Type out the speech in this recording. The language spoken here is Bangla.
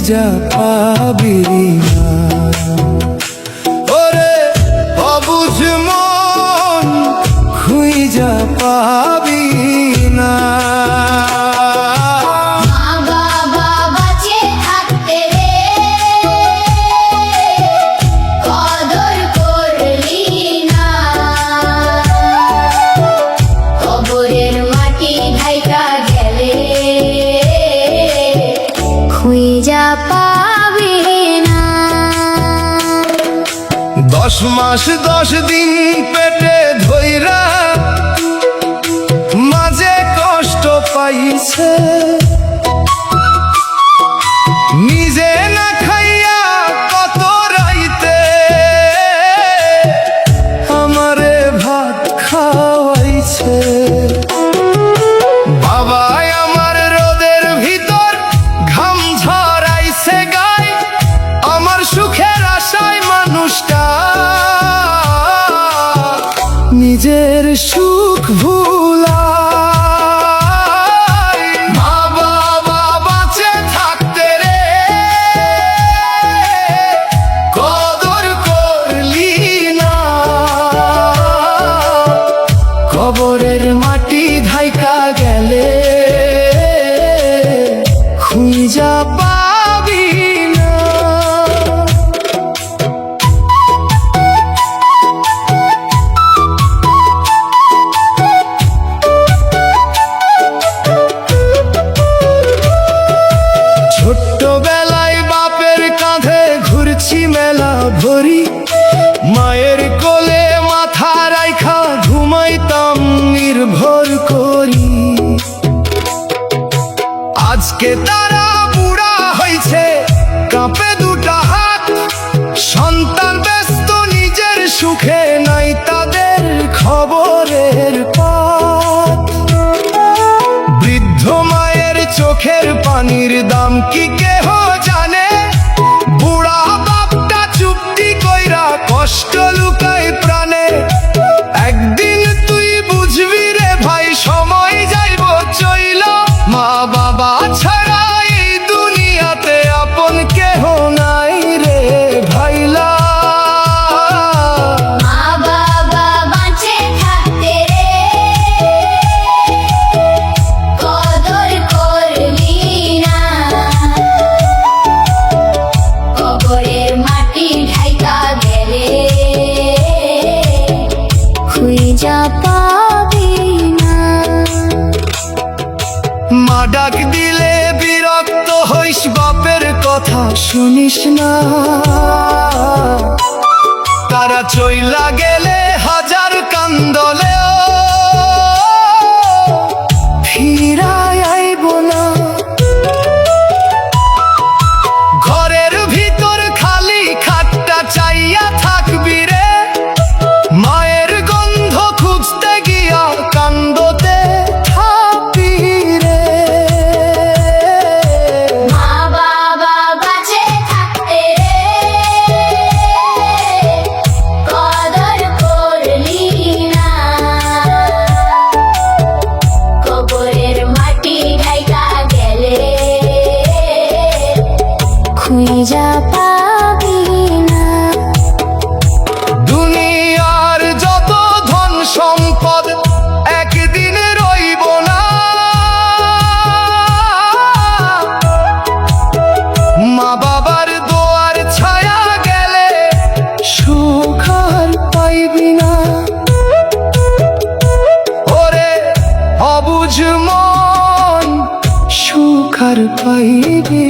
খুঁজা পাবি না। ওরে অবুঝ মন খুঁজা পাবি না। খুঁজা পাবি না। 10 মাস 10 দিন পেটে ধইরা মাঝে কষ্ট পাইছে, নিজে না খাইয়া কত রাইতে আমারে ভাত খাওয়াইছে। বাবাই আমার রোদের ভিতর ঘাম ঝরাইছে গায়, আমার সুখের আশায় মানুষটা নিজের সুখ ভুলায়। মা বাবা বাঁচে থাকতে রে কদর করলি না, কবরের মাটি ধাইকা গেলে খুঁজা পাবি না। ছোট্টবেলায় বাপের কাঁধে ঘুরছি মেলা ভরি, মায়ের কোলে মাথা রাইখা ঘুমাইতাম নির্ভর করি। আজকে তারা বুড়া হইছে কাঁপে দুটা হাত, সন্তান ব্যস্ত নিজের সুখে নাই তাদের খবরের পাত। বৃদ্ধ মায়ের চোখের পানির দাম কি কেহ জানে, বুড়া বাপটা চুপটি কইরা কষ্ট লুকায় প্রাণে। একদিন তুই বুঝবি রে ভাই সময় যাইব চইলা, মা বাবা ছাড়া এই দুনিয়াতে আপন কেহ নাই রে ভাইলা। মা বাবা বাঁচে থাকতে রে কদর করলি না, কবরের মাটি ঢাইকা গেলে খুঁজা পাবি না। মা ডাক দিলে বিরক্ত হইস, বাপের কথা শুনিস না। তারা চইলা গেলে হাজার কান্দলেও ফিরায় আইব না। ঘরের ভিতর খালি খাটটা চাইয়া থাকবি রে, মায়ের গন্ধ খুঁজতে গিয়া কান্দতে থাকবি রে। মা বাবা বাঁচে থাকতে রে কদর করলি না, কবরের মাটি ঢাইকা গেলে খুঁজা পাবি না। দুনিয়ার যত ধন সম্পদ একদিন রইব না, মা বাবার দোয়ার ছায়া গেলে সুখ আর পাইবি না। ওরে অবুঝ মন সুখ আর পাইবি